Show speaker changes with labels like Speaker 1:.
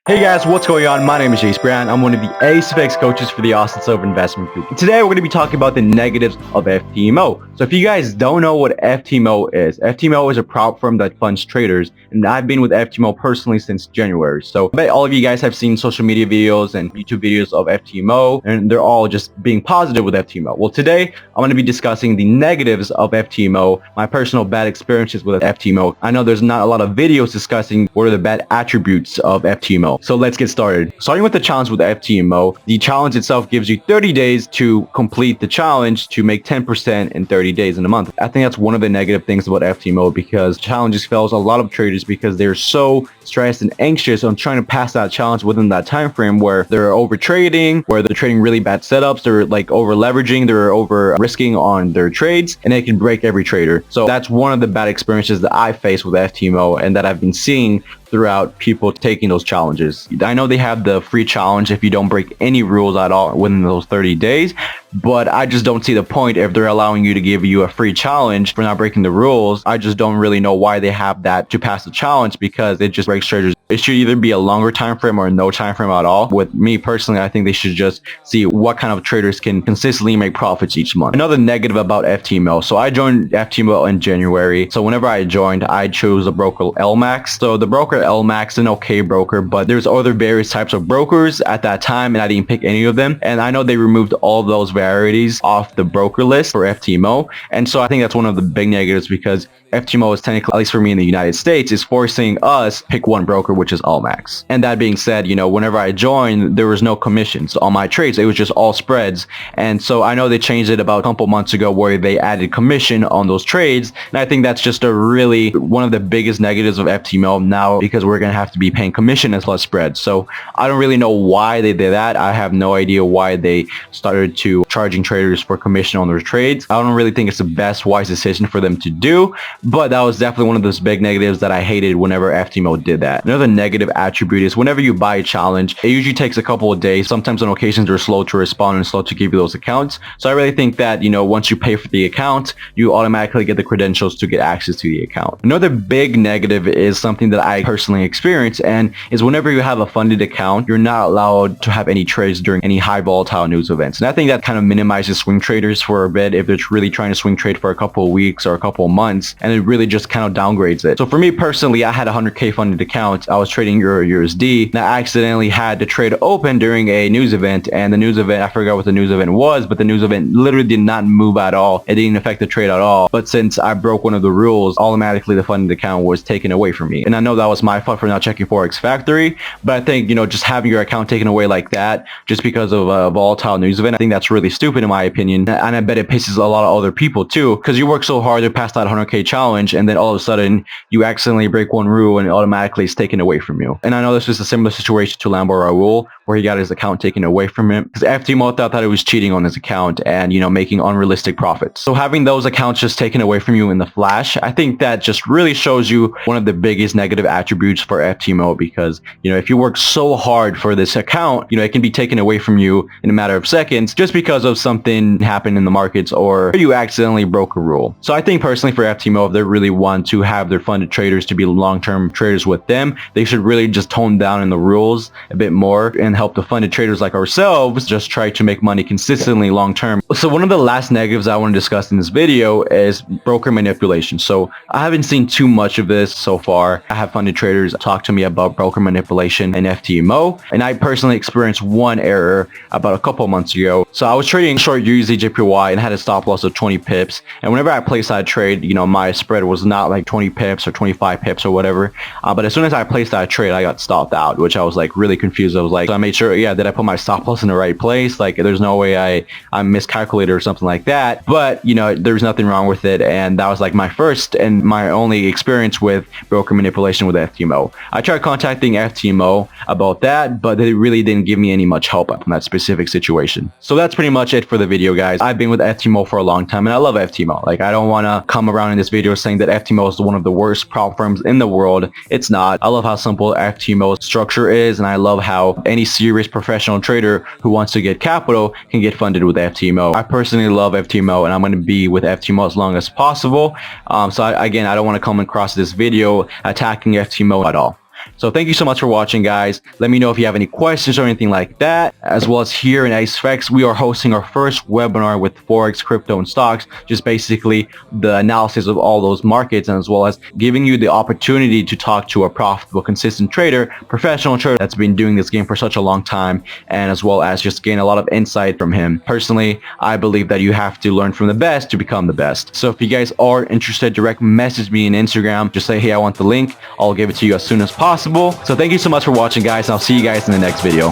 Speaker 1: Hey guys, what's going on? My name is Jase. I'm one of the ASFX coaches for the Austin Silver Investment Group. And today we're going to be talking about the negatives of FTMO. So if you guys don't know what FTMO is a prop firm that funds traders, and I've been with FTMO personally since January. So I bet all of you guys have seen social media videos and YouTube videos of FTMO, and they're all just being positive with FTMO. Well, today I'm going to be discussing the negatives of FTMO, my personal bad experiences with FTMO. I know there's not a lot of videos discussing what are the bad attributes of FTMO. So let's get started. Starting with the challenge with FTMO, the challenge itself gives you 30 days to complete the challenge to make 10% in 30 days in a month. I think that's one of the negative things about FTMO, because challenges fails a lot of traders because they're so stressed and anxious on trying to pass that challenge within that time frame, where they're over trading, where they're trading really bad setups, they're like over leveraging, they're over risking on their trades, and they can break every trader. So that's one of the bad experiences that I face with FTMO and that I've been seeing throughout people taking those challenges. I know they have the free challenge if you don't break any rules at all within those 30 days, but I just don't see the point if they're allowing you to give you a free challenge for not breaking the rules. I just don't really know why they have that to pass the challenge, because it just breaks traders. It should either be a longer time frame or no time frame at all. With me personally, I think they should just see what kind of traders can consistently make profits each month. Another negative about FTMO. So I joined FTMO in January. So whenever I joined, I chose a broker LMAX. So the broker LMAX is an okay broker, but there's other various types of brokers at that time, and I didn't pick any of them. And I know they removed all those varieties off the broker list for FTMO. And so I think that's one of the big negatives, because FTMO is technically, at least for me in the United States, is forcing us pick one broker, which is LMAX. And that being said, you know, whenever I joined, there was no commissions on my trades. It was just all spreads. And so I know they changed it about a couple months ago where they added commission on those trades. And I think that's just a really one of the biggest negatives of FTMO now, because we're going to have to be paying commission as well as spread. So I don't really know why they did that. I have no idea why they started to charging traders for commission on their trades. I don't really think it's the best wise decision for them to do. But that was definitely one of those big negatives that I hated whenever FTMO did that. Another negative attribute is whenever you buy a challenge, it usually takes a couple of days. Sometimes on occasions they're slow to respond and slow to give you those accounts. So I really think that, you know, once you pay for the account, you automatically get the credentials to get access to the account. Another big negative is something that I personally experience, and is whenever you have a funded account, you're not allowed to have any trades during any high volatile news events. And I think that kind of minimizes swing traders for a bit if they're really trying to swing trade for a couple of weeks or a couple of months, and it really just kind of downgrades it. So for me personally, I had a 100K funded account. I was trading Euro USD, and I accidentally had the trade open during a news event, and the news event, I forgot what the news event was, but the news event literally did not move at all. It didn't affect the trade at all. But since I broke one of the rules, automatically the funded account was taken away from me. And I know that was my fault for not checking Forex Factory, but I think, you know, just having your account taken away like that just because of a volatile news event, I think that's really stupid in my opinion. And I bet it pisses a lot of other people too, because you work so hard to pass that 100K challenge, and then all of a sudden you accidentally break one rule and it automatically is taken away from you. And I know this was a similar situation to Lambo Raul, where he got his account taken away from him because FTMO thought that it was cheating on his account and, you know, making unrealistic profits. So having those accounts just taken away from you in the flash, I think that just really shows you one of the biggest negative attributes for FTMO, because, you know, if you work so hard for this account, you know, it can be taken away from you in a matter of seconds just because of something happened in the markets or you accidentally broke a rule. So I think personally for FTMO, if they really want to have their funded traders to be long-term traders with them, they should really just tone down in the rules a bit more and help the funded traders like ourselves just try to make money consistently long-term. So one of the last negatives I want to discuss in this video is broker manipulation. So I haven't seen too much of this so far. I have funded traders talk to me about broker manipulation in FTMO, and I personally experienced one error about a couple months ago. So I was trading short USD and had a stop loss of 20 pips, and whenever I placed that trade, you know, my spread was not like 20 pips or 25 pips or whatever, but as soon as I placed that trade, I got stopped out, which I was like really confused. I was like, so I made sure, yeah, did I put my stop loss in the right place? Like, there's no way I miscalculated or something like that. But, you know, there's nothing wrong with it, and that was like my first and my only experience with broker manipulation with FTMO. I tried contacting FTMO about that, but they really didn't give me any much help on that specific situation. So that's pretty much it for the video, guys. I've been with FTMO for a long time, and I love FTMO. Like, I don't want to come around in this video saying that FTMO is one of the worst prop firms in the world. It's not. I love how simple FTMO's structure is, and I love how any serious professional trader who wants to get capital can get funded with FTMO. I personally love FTMO, and I'm going to be with FTMO as long as possible. Again, I don't want to come across this video attacking FTMO at all. So thank you so much for watching, guys. Let me know if you have any questions or anything like that. As well as here in ASFX, we are hosting our first webinar with Forex, crypto, and stocks, just basically the analysis of all those markets, and as well as giving you the opportunity to talk to a profitable, consistent trader, professional trader that's been doing this game for such a long time, and as well as just gain a lot of insight from him. Personally, I believe that you have to learn from the best to become the best. So if you guys are interested, direct message me on Instagram. Just say, hey, I want the link. I'll give it to you as soon as possible. So thank you so much for watching, guys, and I'll see you guys in the next video.